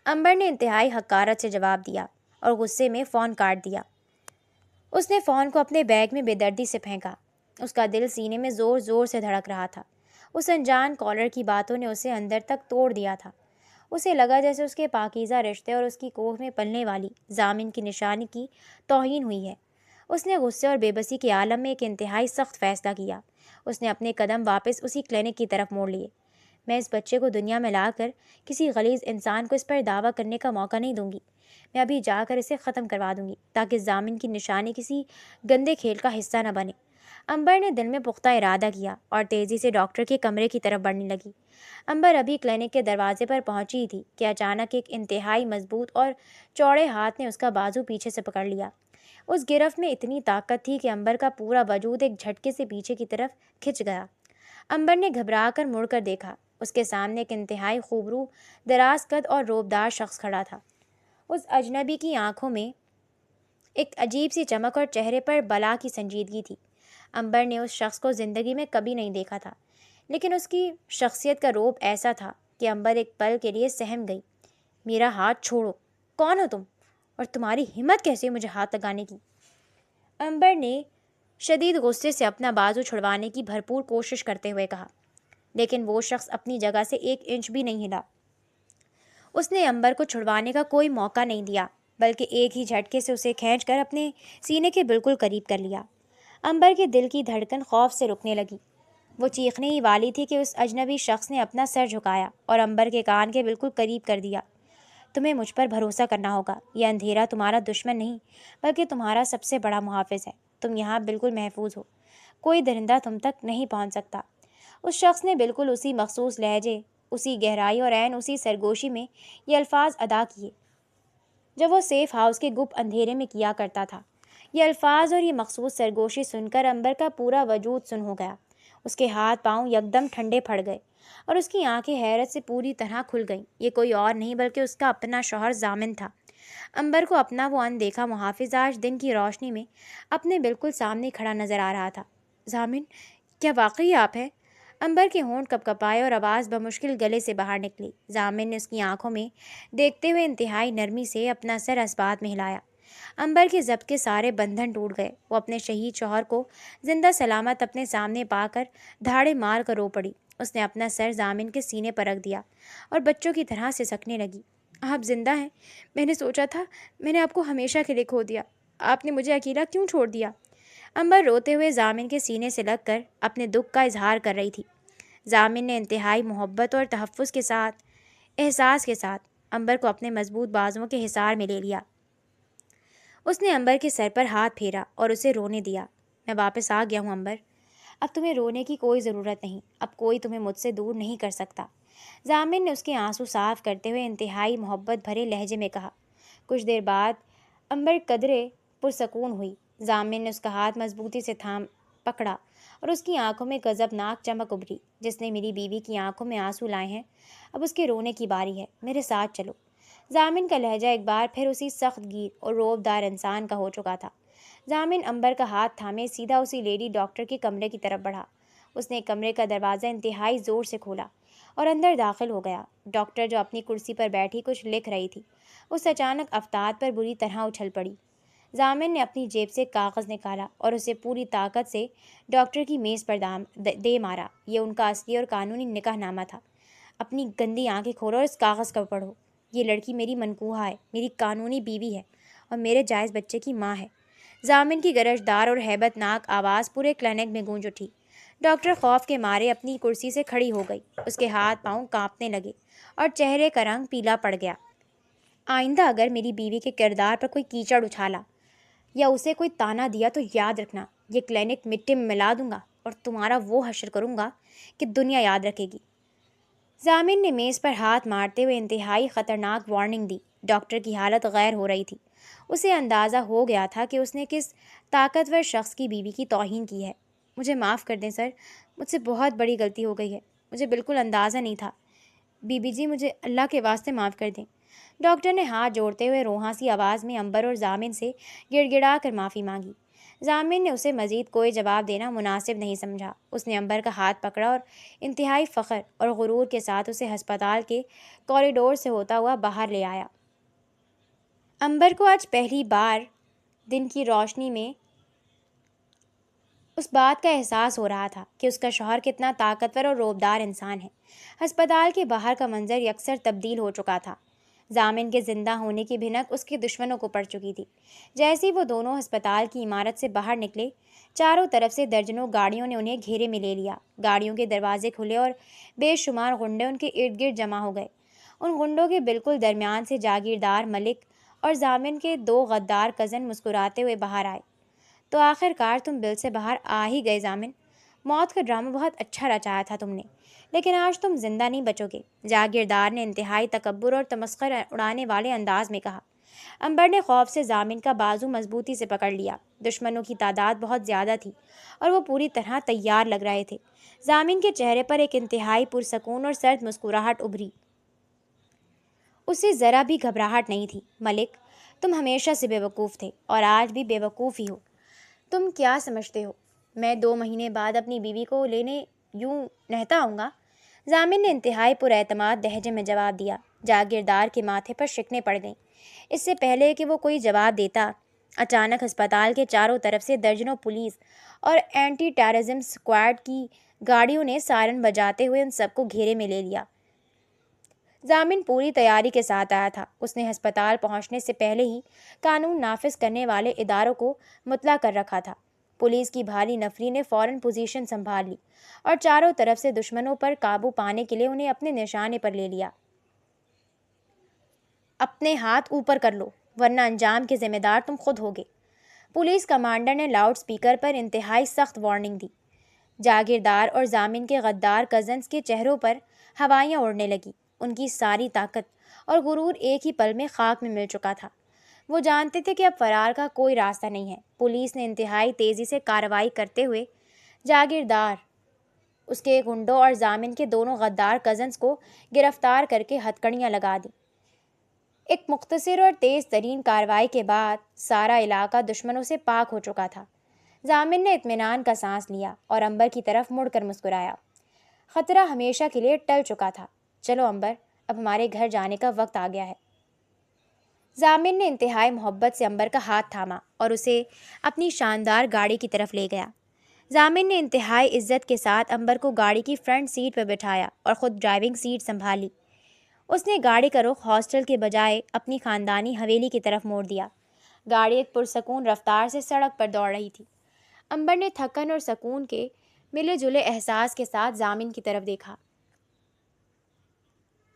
امبر نے انتہائی حقارت سے جواب دیا اور غصے میں فون کاٹ دیا۔ اس نے فون کو اپنے بیگ میں بے دردی سے پھینکا۔ اس کا دل سینے میں زور زور سے دھڑک رہا تھا۔ اس انجان کالر کی باتوں نے اسے اندر تک توڑ دیا تھا۔ اسے لگا جیسے اس کے پاکیزہ رشتے اور اس کی کوکھ میں پلنے والی ضامن کی نشانی کی توہین ہوئی ہے۔ اس نے غصے اور بے بسی کے عالم میں ایک انتہائی سخت فیصلہ کیا۔ اس نے اپنے قدم واپس اسی کلینک کی طرف موڑ لیے۔ میں اس بچے کو دنیا میں لا کر کسی غلیظ انسان کو اس پر دعویٰ کرنے کا موقع نہیں دوں گی۔ میں ابھی جا کر اسے ختم کروا دوں گی تاکہ ضامن کی نشانی کسی گندے کھیل کا حصہ نہ بنے۔ امبر نے دل میں پختہ ارادہ کیا اور تیزی سے ڈاکٹر کے کمرے کی طرف بڑھنے لگی۔ امبر ابھی کلینک کے دروازے پر پہنچی تھی کہ اچانک ایک انتہائی مضبوط اور چوڑے ہاتھ نے اس کا بازو پیچھے سے پکڑ لیا۔ اس گرفت میں اتنی طاقت تھی کہ امبر کا پورا وجود ایک جھٹکے سے پیچھے کی طرف کھنچ گیا۔ امبر نے گھبرا کر مڑ کر دیکھا۔ اس کے سامنے ایک انتہائی خوبرو، دراز قد اور روبدار شخص کھڑا تھا۔ اس اجنبی کی آنکھوں میں ایک عجیب سی چمک اور چہرے پر بلا کی سنجیدگی تھی۔ امبر نے اس شخص کو زندگی میں کبھی نہیں دیکھا تھا، لیکن اس کی شخصیت کا روب ایسا تھا کہ امبر ایک پل کے لیے سہم گئی۔ میرا ہاتھ چھوڑو، کون ہو تم اور تمہاری ہمت کیسے ہے مجھے ہاتھ لگانے کی؟ امبر نے شدید غصے سے اپنا بازو چھڑوانے کی بھرپور کوشش کرتے ہوئے کہا، لیکن وہ شخص اپنی جگہ سے ایک انچ بھی نہیں ہلا۔ اس نے امبر کو چھڑوانے کا کوئی موقع نہیں دیا، بلکہ ایک ہی جھٹکے سے اسے کھینچ کر اپنے سینے کے بالکل قریب کر لیا۔ امبر کے دل کی دھڑکن خوف سے رکنے لگی۔ وہ چیخنے ہی والی تھی کہ اس اجنبی شخص نے اپنا سر جھکایا اور امبر کے کان کے بالکل قریب کر دیا۔ تمہیں مجھ پر بھروسہ کرنا ہوگا۔ یہ اندھیرا تمہارا دشمن نہیں، بلکہ تمہارا سب سے بڑا محافظ ہے۔ تم یہاں بالکل محفوظ ہو۔ کوئی درندہ تم تک نہیں پہنچ سکتا۔ اس شخص نے بالکل اسی مخصوص لہجے، اسی گہرائی اور عین اسی سرگوشی میں یہ الفاظ ادا کیے جب وہ سیف ہاؤس کے گپ اندھیرے میں کیا کرتا تھا۔ یہ الفاظ اور یہ مخصوص سرگوشی سن کر امبر کا پورا وجود سن ہو گیا۔ اس کے ہاتھ پاؤں یکدم ٹھنڈے پڑ گئے اور اس کی آنکھیں حیرت سے پوری طرح کھل گئیں۔ یہ کوئی اور نہیں بلکہ اس کا اپنا شوہر ضامن تھا۔ امبر کو اپنا وہ اندیکھا محافظ آج دن کی روشنی میں اپنے بالکل سامنے کھڑا نظر آ رہا تھا۔ ضامن، کیا واقعی آپ ہیں؟ امبر کے ہونٹ کپکپائے اور آواز بمشکل گلے سے باہر نکلی۔ ضامن نے اس کی آنکھوں میں دیکھتے ہوئے انتہائی نرمی سے اپنا سر اسبات میں ہلایا۔ امبر کے ضبط کے سارے بندھن ٹوٹ گئے۔ وہ اپنے شہید شوہر کو زندہ سلامت اپنے سامنے پا کر دھاڑے مار کر رو پڑی۔ اس نے اپنا سر ضامن کے سینے پر رکھ دیا اور بچوں کی طرح سسکنے لگی۔ آپ زندہ ہیں؟ میں نے سوچا تھا میں نے آپ کو ہمیشہ کے لیے کھو دیا۔ آپ نے مجھے اکیلا کیوں چھوڑ دیا؟ امبر روتے ہوئے ضامن کے سینے سے لگ کر اپنے دکھ کا اظہار کر رہی تھی۔ ضامن نے انتہائی محبت اور تحفظ کے ساتھ، احساس کے ساتھ امبر کو اپنے مضبوط بازوؤں کے حصار میں لے لیا۔ اس نے امبر کے سر پر ہاتھ پھیرا اور اسے رونے دیا۔ میں واپس آ گیا ہوں امبر، اب تمہیں رونے کی کوئی ضرورت نہیں، اب کوئی تمہیں مجھ سے دور نہیں کر سکتا۔ ضامن نے اس کے آنسو صاف کرتے ہوئے انتہائی محبت بھرے لہجے میں کہا۔ کچھ دیر بعد امبر قدرے پرسکون ہوئی۔ ضامن نے اس کا ہاتھ مضبوطی سے پکڑا اور اس کی آنکھوں میں غضبناک چمک ابھری۔ جس نے میری بیوی کی آنکھوں میں آنسو لائے ہیں، اب اس کے رونے کی باری ہے، میرے ساتھ چلو۔ ضامن کا لہجہ ایک بار پھر اسی سخت گیر اور روبدار انسان کا ہو چکا تھا۔ ضامن عنبر کا ہاتھ تھامے سیدھا اسی لیڈی ڈاکٹر کے کمرے کی طرف بڑھا۔ اس نے کمرے کا دروازہ انتہائی زور سے کھولا اور اندر داخل ہو گیا۔ ڈاکٹر جو اپنی کرسی پر بیٹھی کچھ لکھ رہی تھی، اس اچانک افتاد پر بری طرح اچھل پڑی۔ ضامن نے اپنی جیب سے کاغذ نکالا اور اسے پوری طاقت سے ڈاکٹر کی میز پر دے مارا۔ یہ ان کا اصلی اور قانونی نکاح نامہ تھا۔ اپنی گندی آنکھیں کھولو اور اس کاغذ کو پڑھو۔ یہ لڑکی میری منکوحہ ہے، میری قانونی بیوی ہے اور میرے جائز بچے کی ماں ہے۔ ضامن کی گرجدار اور ہیبت ناک آواز پورے کلینک میں گونج اٹھی۔ ڈاکٹر خوف کے مارے اپنی کرسی سے کھڑی ہو گئی۔ اس کے ہاتھ پاؤں کانپنے لگے اور چہرے کا رنگ پیلا پڑ گیا۔ آئندہ اگر میری بیوی کے کردار پر کوئی کیچڑ اچھالا یا اسے کوئی تانا دیا تو یاد رکھنا، یہ کلینک مٹی میں ملا دوں گا اور تمہارا وہ حشر کروں گا کہ دنیا یاد رکھے گی۔ ضامن نے میز پر ہاتھ مارتے ہوئے انتہائی خطرناک وارننگ دی۔ ڈاکٹر کی حالت غیر ہو رہی تھی۔ اسے اندازہ ہو گیا تھا کہ اس نے کس طاقتور شخص کی بیوی کی توہین کی ہے۔ مجھے معاف کر دیں سر، مجھ سے بہت بڑی غلطی ہو گئی ہے، مجھے بالکل اندازہ نہیں تھا۔ بی بی جی مجھے اللہ کے واسطے معاف کر دیں۔ ڈاکٹر نے ہاتھ جوڑتے ہوئے روحاں سی آواز میں عنبر اور ضامن سے گڑ گڑا کر معافی مانگی۔ ضامن نے اسے مزید کوئی جواب دینا مناسب نہیں سمجھا۔ اس نے عنبر کا ہاتھ پکڑا اور انتہائی فخر اور غرور کے ساتھ اسے ہسپتال کے کوریڈور سے ہوتا ہوا باہر لے آیا۔ عنبر کو آج پہلی بار دن کی روشنی میں اس بات کا احساس ہو رہا تھا کہ اس کا شوہر کتنا طاقتور اور روبدار انسان ہے۔ ہسپتال کے باہر کا منظر یکسر تبدیل ہو چکا تھا۔ ضامن کے زندہ ہونے کی بھنک اس کے دشمنوں کو پڑ چکی تھی۔ جیسے ہی وہ دونوں ہسپتال کی عمارت سے باہر نکلے، چاروں طرف سے درجنوں گاڑیوں نے انہیں گھیرے میں لے لیا۔ گاڑیوں کے دروازے کھلے اور بے شمار غنڈے ان کے ارد گرد جمع ہو گئے۔ ان غنڈوں کے بالکل درمیان سے جاگیردار ملک اور ضامن کے دو غدار کزن مسکراتے ہوئے باہر آئے۔ تو آخر کار تم بل سے باہر آ ہی گئے ضامن۔ موت کا ڈرامہ بہت اچھا رچایا تھا تم نے، لیکن آج تم زندہ نہیں بچو گے، جاگیردار نے انتہائی تکبر اور تمسخر اڑانے والے انداز میں کہا۔ عنبر نے خوف سے ضامن کا بازو مضبوطی سے پکڑ لیا۔ دشمنوں کی تعداد بہت زیادہ تھی اور وہ پوری طرح تیار لگ رہے تھے۔ ضامن کے چہرے پر ایک انتہائی پرسکون اور سرد مسکراہٹ ابھری۔ اسے ذرا بھی گھبراہٹ نہیں تھی۔ ملک، تم ہمیشہ سے بے وقوف تھے اور آج بھی بے وقوف ہی ہو۔ تم کیا سمجھتے ہو میں 2 مہینے بعد اپنی بیوی کو لینے یوں نہتا آؤں گا؟ ضامن نے انتہائی پر اعتماد لہجے میں جواب دیا۔ جاگیردار کے ماتھے پر شکنیں پڑ گئیں۔ اس سے پہلے کہ وہ کوئی جواب دیتا، اچانک ہسپتال کے چاروں طرف سے درجنوں پولیس اور اینٹی ٹیررزم اسکواڈ کی گاڑیوں نے سائرن بجاتے ہوئے ان سب کو گھیرے میں لے لیا۔ ضامن پوری تیاری کے ساتھ آیا تھا۔ اس نے ہسپتال پہنچنے سے پہلے ہی قانون نافذ کرنے والے اداروں کو مطلع کر رکھا تھا۔ پولیس کی بھاری نفری نے فوراً پوزیشن سنبھال لی اور چاروں طرف سے دشمنوں پر قابو پانے کے لیے انہیں اپنے نشانے پر لے لیا۔ اپنے ہاتھ اوپر کر لو ورنہ انجام کے ذمہ دار تم خود ہوگے، پولیس کمانڈر نے لاؤڈ سپیکر پر انتہائی سخت وارننگ دی۔ جاگیردار اور ضامن کے غدار کزنز کے چہروں پر ہوائیاں اڑنے لگیں۔ ان کی ساری طاقت اور غرور ایک ہی پل میں خاک میں مل چکا تھا۔ وہ جانتے تھے کہ اب فرار کا کوئی راستہ نہیں ہے۔ پولیس نے انتہائی تیزی سے کارروائی کرتے ہوئے جاگیردار، اس کے گنڈوں اور ضامن کے دونوں غدار کزنز کو گرفتار کر کے ہتکڑیاں لگا دیں۔ ایک مختصر اور تیز ترین کارروائی کے بعد سارا علاقہ دشمنوں سے پاک ہو چکا تھا۔ ضامن نے اطمینان کا سانس لیا اور عنبر کی طرف مڑ کر مسکرایا۔ خطرہ ہمیشہ کے لیے ٹل چکا تھا۔ چلو عنبر، اب ہمارے گھر جانے کا وقت آ گیا ہے۔ ضامن نے انتہائی محبت سے عنبر کا ہاتھ تھاما اور اسے اپنی شاندار گاڑی کی طرف لے گیا۔ ضامن نے انتہائی عزت کے ساتھ عنبر کو گاڑی کی فرنٹ سیٹ پر بٹھایا اور خود ڈرائیونگ سیٹ سنبھالی۔ اس نے گاڑی کا رخ ہاسٹل کے بجائے اپنی خاندانی حویلی کی طرف موڑ دیا۔ گاڑی ایک پرسکون رفتار سے سڑک پر دوڑ رہی تھی۔ عنبر نے تھکن اور سکون کے ملے جلے احساس کے ساتھ ضامن کی طرف دیکھا۔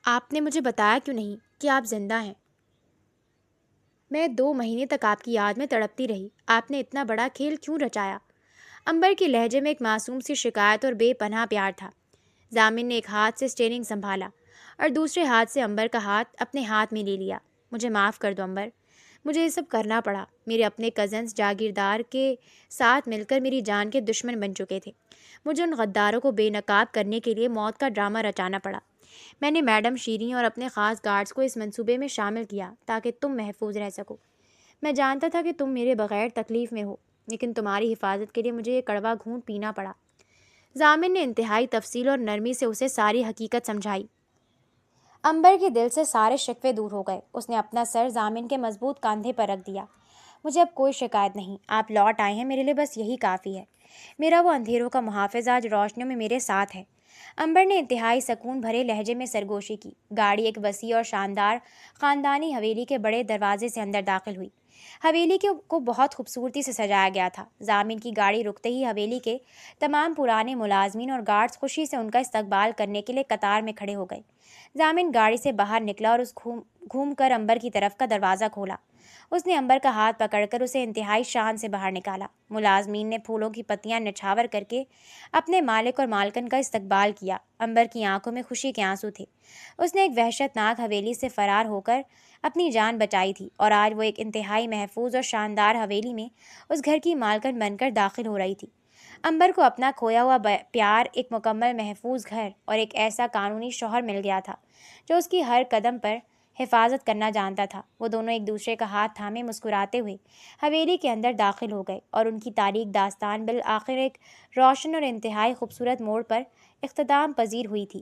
آپ نے مجھے بتایا کیوں نہیں کہ آپ زندہ ہیں؟ میں 2 مہینے تک آپ کی یاد میں تڑپتی رہی۔ آپ نے اتنا بڑا کھیل کیوں رچایا؟ عنبر کے لہجے میں ایک معصوم سی شکایت اور بے پناہ پیار تھا۔ ضامن نے ایک ہاتھ سے اسٹیئرنگ سنبھالا اور دوسرے ہاتھ سے عنبر کا ہاتھ اپنے ہاتھ میں لے لیا۔ مجھے معاف کر دو عنبر، مجھے یہ سب کرنا پڑا۔ میرے اپنے کزنس جاگیردار کے ساتھ مل کر میری جان کے دشمن بن چکے تھے۔ مجھے ان غداروں کو بے نقاب کرنے کے لیے موت کا ڈرامہ رچانا پڑا۔ میں نے میڈم شیریں اور اپنے خاص گارڈز کو اس منصوبے میں شامل کیا تاکہ تم محفوظ رہ سکو۔ میں جانتا تھا کہ تم میرے بغیر تکلیف میں ہو، لیکن تمہاری حفاظت کے لیے مجھے یہ کڑوا گھونٹ پینا پڑا۔ ضامن نے انتہائی تفصیل اور نرمی سے اسے ساری حقیقت سمجھائی۔ امبر کے دل سے سارے شکوے دور ہو گئے۔ اس نے اپنا سر ضامن کے مضبوط کاندھے پر رکھ دیا۔ مجھے اب کوئی شکایت نہیں، آپ لوٹ آئے ہیں، میرے لیے بس یہی کافی ہے۔ میرا وہ اندھیروں کا محافظ آج روشنیوں میں میرے ساتھ ہے۔ امبر نے انتہائی سکون بھرے لہجے میں سرگوشی کی۔ گاڑی ایک وسیع اور شاندار خاندانی حویلی کے بڑے دروازے سے اندر داخل ہوئی۔ حویلی کو بہت خوبصورتی سے سجایا گیا تھا۔ ضامن کی گاڑی رکتے ہی حویلی کے تمام پرانے ملازمین اور گارڈز خوشی سے ان کا استقبال کرنے کے لیے قطار میں کھڑے ہو گئے۔ ضامن گاڑی سے باہر نکلا اور گھوم کر امبر کی طرف کا دروازہ کھولا۔ اس نے امبر کا ہاتھ پکڑ کر اسے انتہائی شان سے باہر نکالا۔ ملازمین نے پھولوں کی پتیاں نچھاور کر کے اپنے مالک اور مالکن کا استقبال کیا۔ امبر کی آنکھوں میں خوشی کے آنسو تھے۔ اس نے ایک وحشت ناک حویلی سے فرار ہو کر اپنی جان بچائی تھی اور آج وہ ایک انتہائی محفوظ اور شاندار حویلی میں اس گھر کی مالکن بن کر داخل ہو رہی تھی۔ امبر کو اپنا کھویا ہوا پیار، ایک مکمل محفوظ گھر اور ایک ایسا قانونی شوہر مل گیا تھا جو اس کی ہر قدم پر حفاظت کرنا جانتا تھا۔ وہ دونوں ایک دوسرے کا ہاتھ تھامے مسکراتے ہوئے حویلی کے اندر داخل ہو گئے اور ان کی تاریک داستان بالآخر ایک روشن اور انتہائی خوبصورت موڑ پر اختتام پذیر ہوئی تھی۔